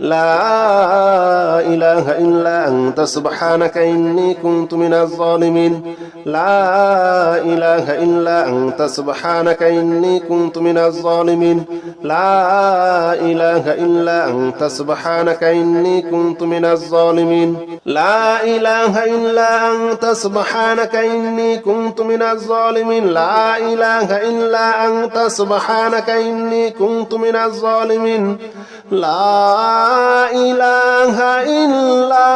لا إله إلا أنت سبحانك إني كنت من الظالمين لا إله إلا أنت سبحانك إني كنت من الظالمين لا إله إلا أنت سبحانك إني كنت من الظالمين لا إله إلا أنت سبحانك إني كنت من الظالمين لا إله إلا أنت سبحانك إني كنت من الظالمين لا إله إلا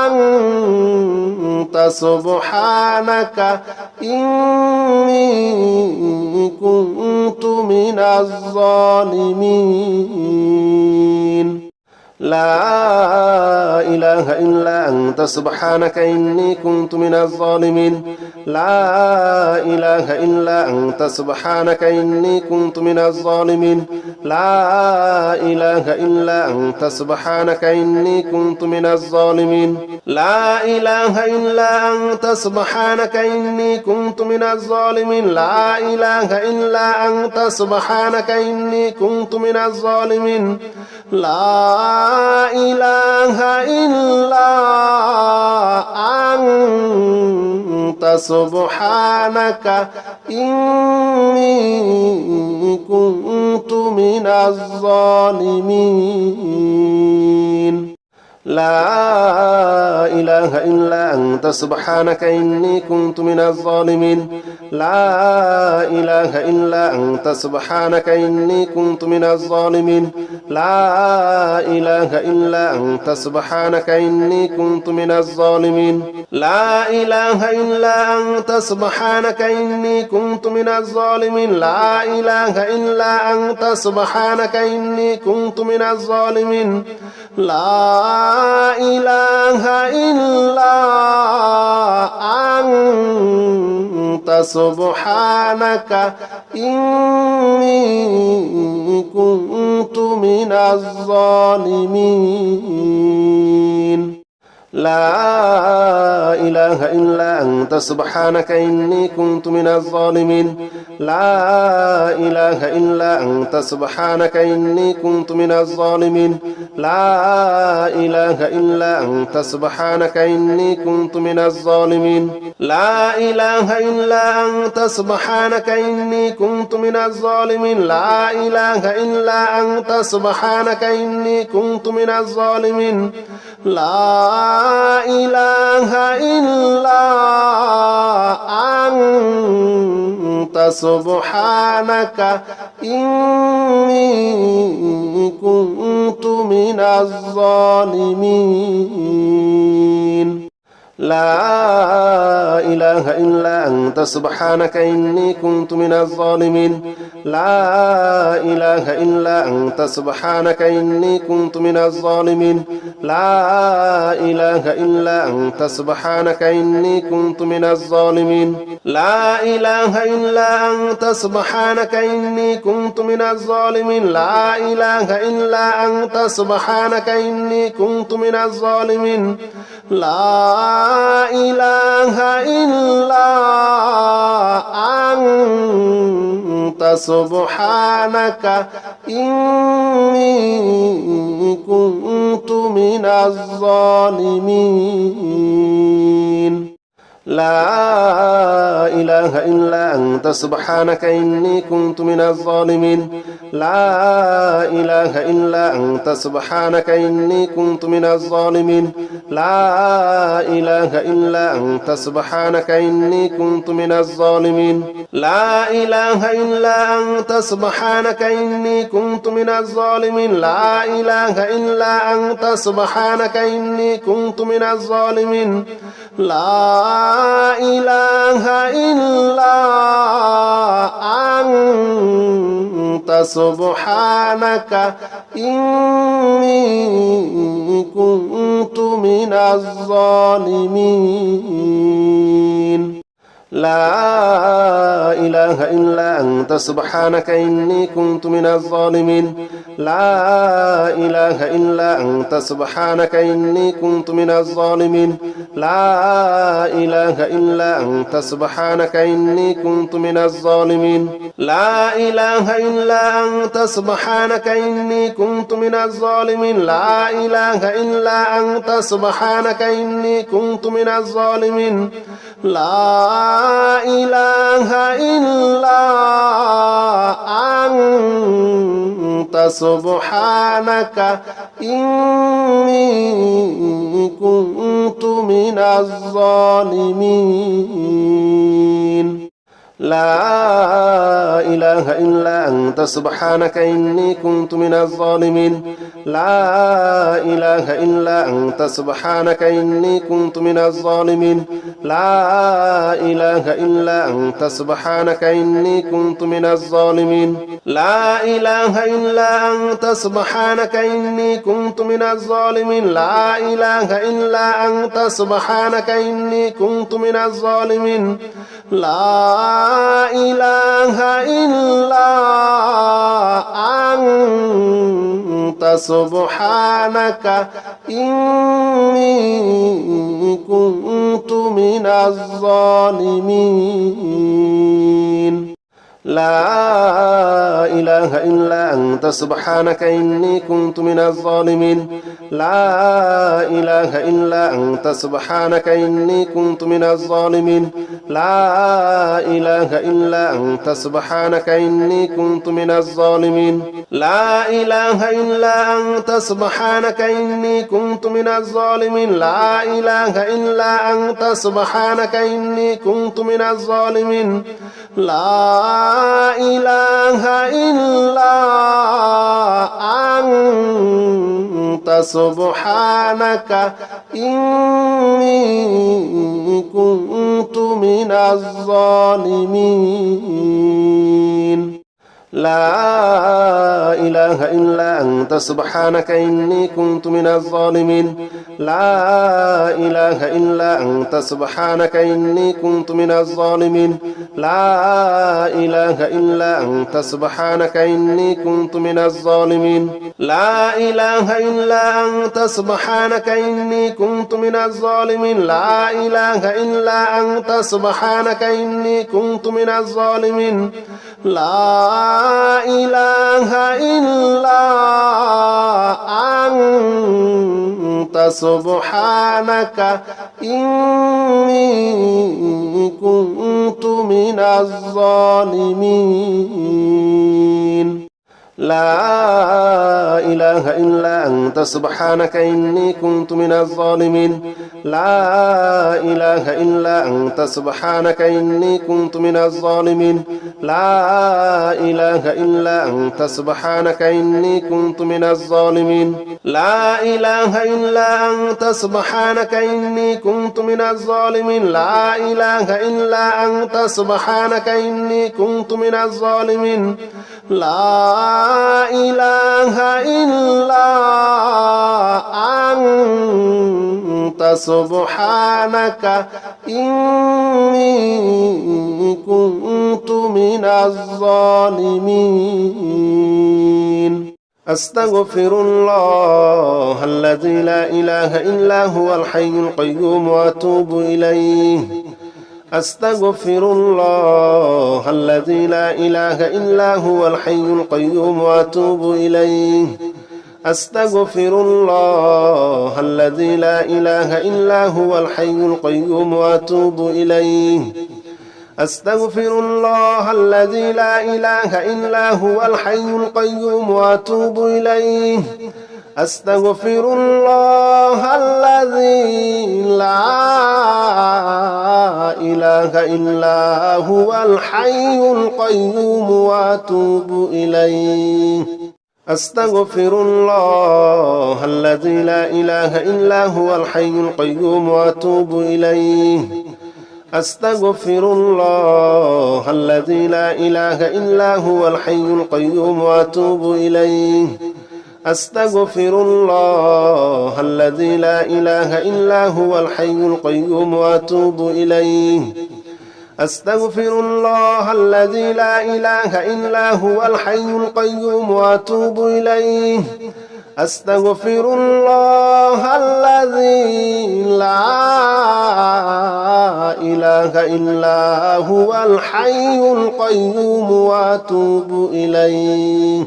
أنت سبحانك إني كنت من الظالمين لا إله إلا أنت سبحانك إني كنت من الظالمين لا إله إلا أنت سبحانك إني كنت من الظالمين لا إله إلا أنت سبحانك إني كنت من الظالمين لا إله إلا أنت سبحانك إني كنت من الظالمين لا إله إلا أنت سبحانك إني كنت من الظالمين لا إله إلا أنت سبحانك إني كنت من الظالمين لا إله إلا أنت سبحانك إني كنت من الظالمين لا إله إلا أنت سبحانك إني كنت من الظالمين لا إله إلا أنت سبحانك إني كنت من الظالمين لا إله إلا أنت سبحانك إني كنت من الظالمين لا إله إلا أنت سبحانك إني كنت من الظالمين لا إله إلا أنت سبحانك إني كنت من الظالمين لا إله إلا أنت سبحانك إني كنت من الظالمين لا إله إلا أنت سبحانك إني كنت من الظالمين لا إله إلا أنت سبحانك إني كنت من الظالمين لا إله إلا أنت سبحانك إني كنت من الظالمين لا إله إلا أنت سبحانك إني كنت من الظالمين لا إله إلا أنت سبحانك إني كنت من الظالمين لا إله إلا أنت سبحانك إني كنت من الظالمين لا إله إلا أنت سبحانك إني كنت من الظالمين لا إله إلا أنت سبحانك إني كنت من الظالمين لا إله إلا أنت سبحانك إني كنت من الظالمين لا إله إلا أنت سبحانك إني كنت من الظالمين لا إله إلا أنت سبحانك إني كنت من الظالمين لا إله إلا أنت سبحانك إني كنت من الظالمين لا إله إلا أنت سبحانك إني كنت من الظالمين لا إله إلا أنت سبحانك إني كنت من الظالمين لا إله إلا أنت سبحانك إني كنت من الظالمين لا إله إلا أنت سبحانك إني كنت من الظالمين لا إله إلا أنت سبحانك إني كنت من الظالمين لا إله إلا أنت سبحانك إني كنت من الظالمين لا إله إلا أنت سبحانك إني كنت من الظالمين لا إله إلا أنت سبحانك إني كنت من الظالمين لا إله إلا أنت سبحانك إني كنت من الظالمين لا إله إلا أنت سبحانك إني كنت من الظالمين لا إله إلا أنت سبحانك إني كنت من الظالمين لا إله إلا أنت سبحانك إني كنت من الظالمين لا إله إلا أنت سبحانك إني كنت من الظالمين لا إله إلا أنت سبحانك إني كنت من الظالمين لا إله إلا أنت سبحانك إني كنت من الظالمين لا إله إلا أنت سبحانك إني كنت من الظالمين لا إله إلا أنت سبحانك إني كنت من الظالمين لا إله إلا أنت سبحانك إني كنت من الظالمين لا إله إلا أنت سبحانك إني كنت من الظالمين لا إله إلا أنت سبحانك إني كنت من الظالمين لا إله إلا أنت سبحانك إني كنت من الظالمين لا إله إلا أنت سبحانك إني كنت من الظالمين لا إله إلا أنت سبحانك إني كنت من الظالمين لا إله إلا أنت سبحانك إني كنت من الظالمين لا إله إلا أنت سبحانك إني كنت من الظالمين لا إله إلا أنت سبحانك إني كنت من الظالمين لا إله إلا أنت سبحانك إني كنت من الظالمين لا إله إلا أنت سبحانك إني كنت من الظالمين لا إله إلا أنت سبحانك إني كنت من الظالمين لا إله إلا أنت سبحانك إني كنت من الظالمين لا إله إلا أنت سبحانك إني كنت من الظالمين لا إله إلا أنت سبحانك إني كنت من الظالمين لا إله إلا أنت سبحانك إني كنت من الظالمين لا إله إلا أنت سبحانك إني كنت من الظالمين لا إله إلا أنت سبحانك إني كنت من الظالمين أستغفر الله الذي لا إله إلا هو الحي القيوم وأتوب إليه أستغفر الله الذي لا إله إلا هو الحي القيوم وأتوب إليه أستغفر الله الذي لا إله إلا هو الحي القيوم وأتوب إليه أستغفر الله الذي لا إله إلا هو الحي القيوم وأتوب إليه أستغفر الله الذي لا إله إلا هو الحي القيوم وأتوب إليه أستغفر الله الذي لا إله إلا هو الحي القيوم وأتوب إليه أستغفر الله الذي لا إله إلا هو الحي القيوم وأتوب إليه أستغفر الله الذي لا إله إلا هو الحي القيوم وأتوب إليه أستغفر الله الذي لا إله إلا هو الحي القيوم وأتوب إليه أستغفر الله الذي لا إله إلا هو الحي القيوم وأتوب إليه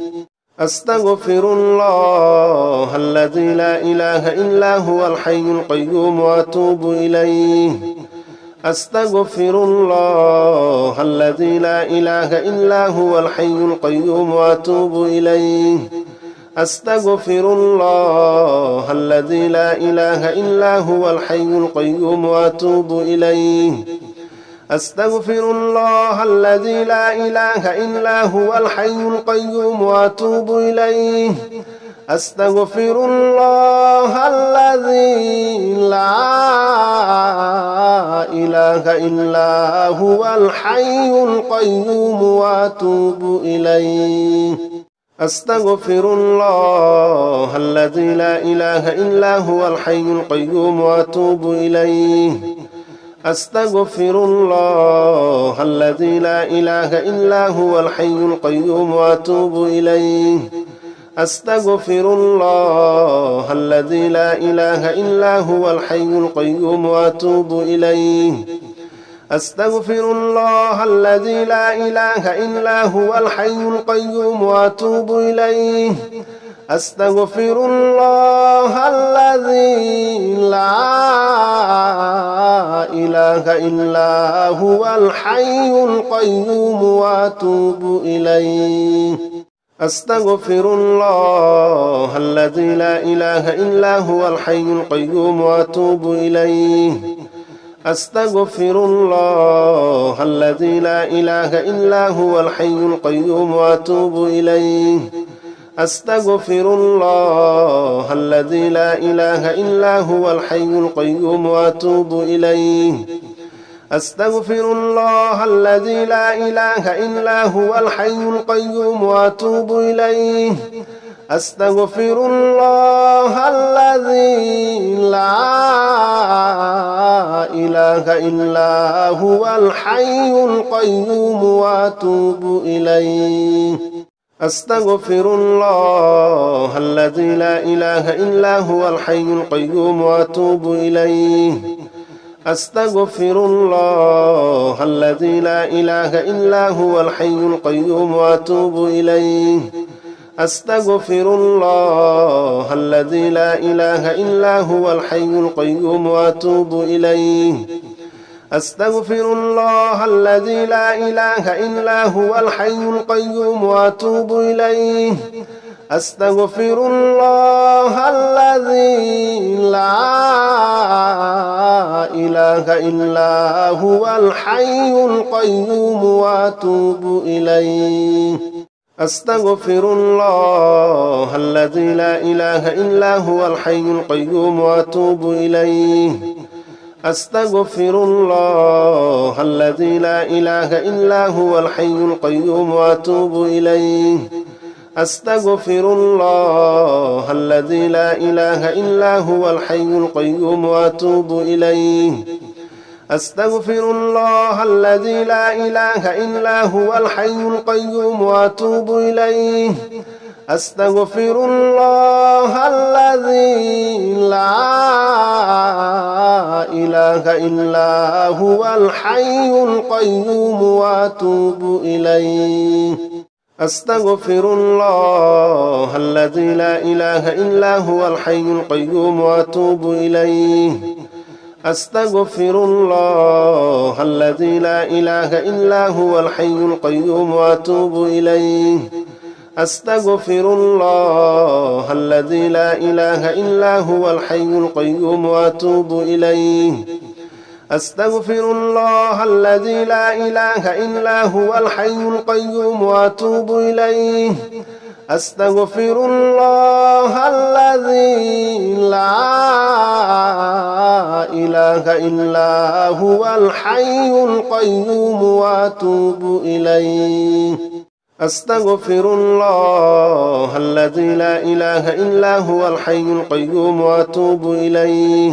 أستغفر الله الذي لا إله إلا هو الحي القيوم وأتوب إليه أستغفر الله الذي لا إله إلا هو الحي القيوم وأتوب إليه أستغفر الله الذي لا إله إلا هو الحي القيوم وأتوب إليه أستغفر الله الذي لا إله إلا هو الحي القيوم وأتوب إليه أستغفر الله الذي لا إله إلا هو الحي القيوم وأتوب إليه أستغفر الله الذي لا إله إلا هو الحي القيوم وأتوب إليه أستغفر الله الذي لا إله إلا هو الحي القيوم وأتوب إليه أستغفر الله الذي لا إله إلا هو الحي القيوم وأتوب إليه أستغفر الله الذي لا إله إلا هو الحي القيوم وأتوب إليه أستغفر الله الذي لا إله إلا هو الحي القيوم وأتوب إليه أستغفر الله الذي لا إله إلا هو الحي القيوم وأتوب إليه أستغفر الله الذي لا إله إلا هو الحي القيوم وأتوب إليه أستغفر الله الذي لا إله إلا هو الحي القيوم وأتوب إليه أستغفر الله الذي لا إله إلا هو الحي القيوم وأتوب إليه أستغفر الله الذي لا إله إلا هو الحي القيوم وأتوب إليه أستغفر الله الذي لا إله إلا هو الحي القيوم وأتوب إليه أستغفر الله الذي لا إله إلا هو الحي القيوم وأتوب إليه أستغفر الله الذي لا إله إلا هو الحي القيوم وأتوب إليه أستغفر الله الذي لا إله إلا هو الحي القيوم وأتوب إليه أستغفر الله الذي لا إله إلا هو الحي القيوم وأتوب إليه أستغفر الله الذي لا إله إلا هو الحي القيوم وأتوب إليه أستغفر الله الذي لا إله إلا هو الحي القيوم وأتوب إليه أستغفر الله الذي لا إله إلا هو الحي القيوم وأتوب إليه أستغفر الله الذي لا إله إلا هو الحي القيوم وأتوب إليه أستغفر الله الذي لا إله إلا هو الحي القيوم وأتوب إليه أستغفر الله الذي لا إله إلا هو الحي القيوم وأتوب إليه أستغفر الله الذي لا إله إلا هو الحي القيوم وأتوب إليه أستغفر الله الذي لا إله إلا هو الحي القيوم وأتوب إليه أستغفر الله الذي لا إله إلا هو الحي القيوم وأتوب إليه أستغفر الله الذي لا إله إلا هو الحي القيوم وأتوب إليه أستغفر الله الذي لا إله إلا هو الحي القيوم وأتوب إليه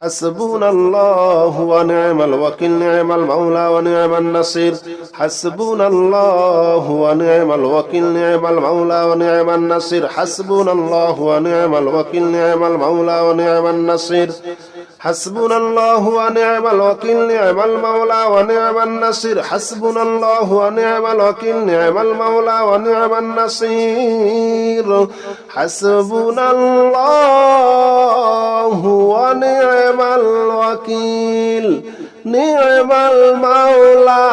حسبنا الله ونعم الوكيل نعم المولى ونعم النصير حسبنا الله ونعم الوكيل نعم المولى ونعم النصير حسبنا الله ونعم الوكيل نعم المولى ونعم النصير حسبنا الله ونعم الوكيل نعم المولى ونعم النصير حسبنا الله ونعم الوكيل نعم المولى ونعم النصير حسبنا الله ونعم الوكيل نعم المولى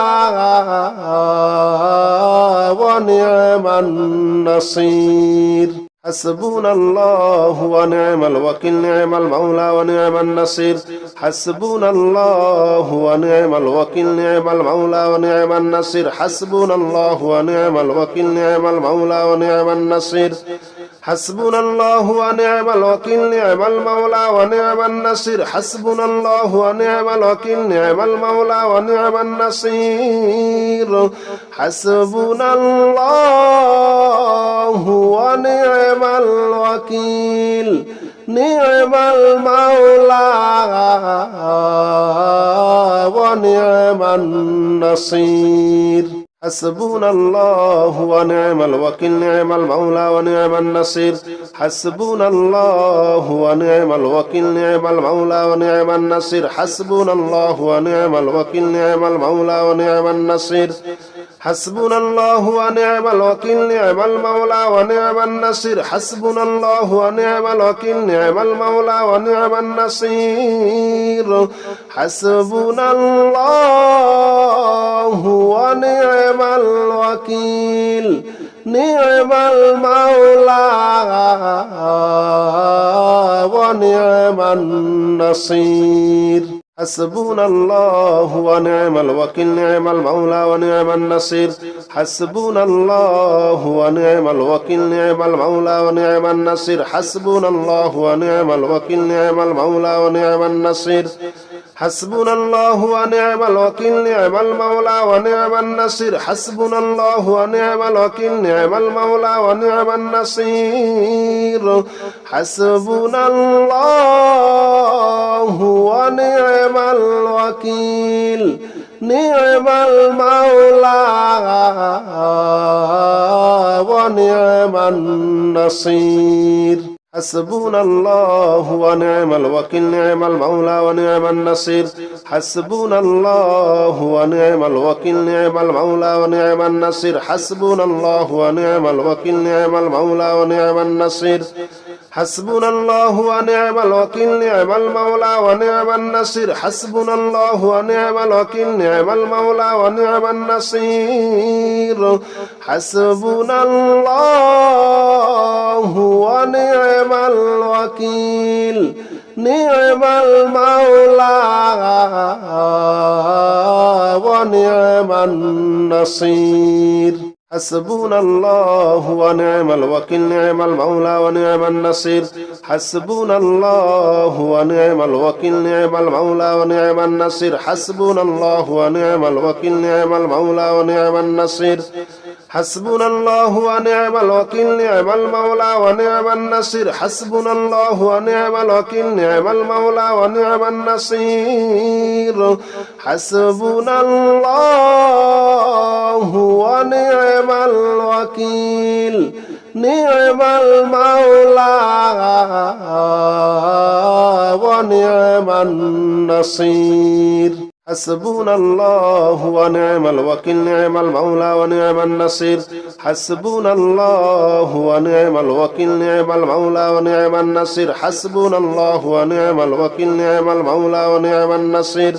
ونعم النصير حسبنا الله ونعم الوكيل نعم المولى ونعم النصير حسبنا الله ونعم الوكيل نعم المولى ونعم النصير حسبنا الله ونعم الوكيل نعم المولى ونعم النصير حسبنا الله ونعم الوكيل نعم المولى ونعم النصير حسبنا الله ونعم الوكيل نعم المولى ونعم النصير حسبنا الله ونعم الوكيل نعم المولى ونعم النصير حسبنا الله ونعم الوكيل نعم المولى ونعم النصير حسبنا الله ونعم الوكيل نعم المولى ونعم النصير حسبنا الله ونعم الوكيل نعم المولى ونعم النصير حسبنا الله ونعم الوكيل نعم المولى ونعم النصير حسبنا الله ونعم الوكيل نعم المولى ونعم النصير حسبنا الله ونعم الوكيل نعم المولى ونعم النصير حسبنا الله ونعم الوكيل نعم المولى ونعم النصير حسبنا الله ونعم الوكيل نعم المولى ونعم النصير حسبنا الله ونعم الوكيل نعم المولى ونعم النصير حسبنا الله ونعم الوكيل نعم المولى ونعم النصير حسبنا الله ونعم الوكيل نعم المولى ونعم النصير حسبنا الله ونعم الوكيل نعم المولى ونعم النصير حسبنا الله ونعم الوكيل نعم المولى ونعم النصير حسبنا الله ونعم الوكيل نعم المولى ونعم النصير حسبنا الله ونعم الوكيل نعم المولى ونعم النصير حسبنا الله ونعم الوكيل نعم المولى ونعم النصير حسبنا الله ونعم الوكيل نعم المولى ونعم النصير حسبنا الله ونعم الوكيل نعم المولى ونعم النصير حسبنا الله ونعم الوكيل نعم المولى ونعم النصير حسبنا الله ونعم الوكيل نعم المولى ونعم النصير حسبنا الله ونعم الوكيل نعم المولى ونعم النصير حسبنا الله ونعم الوكيل نعم المولى ونعم النصير حسبنا الله ونعم الوكيل نعم المولى ونعم النصير حسبنا الله ونعم الوكيل نعم المولى ونعم النصير حسبنا الله ونعم الوكيل نعم المولى ونعم النصير حسبنا الله ونعم الوكيل نعم المولى ونعم النصير حسبنا الله ونعم الوكيل نعم المولى ونعم النصير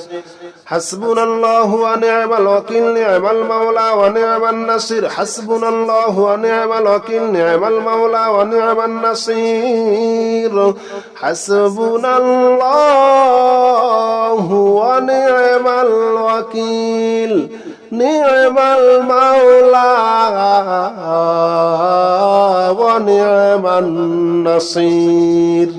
حسبنا الله ونعم الوكيل نعم المولى ونعم النصير حسبنا الله ونعم الوكيل نعم المولى ونعم النصير حسبنا الله ونعم الوكيل نعم المولى ونعم النصير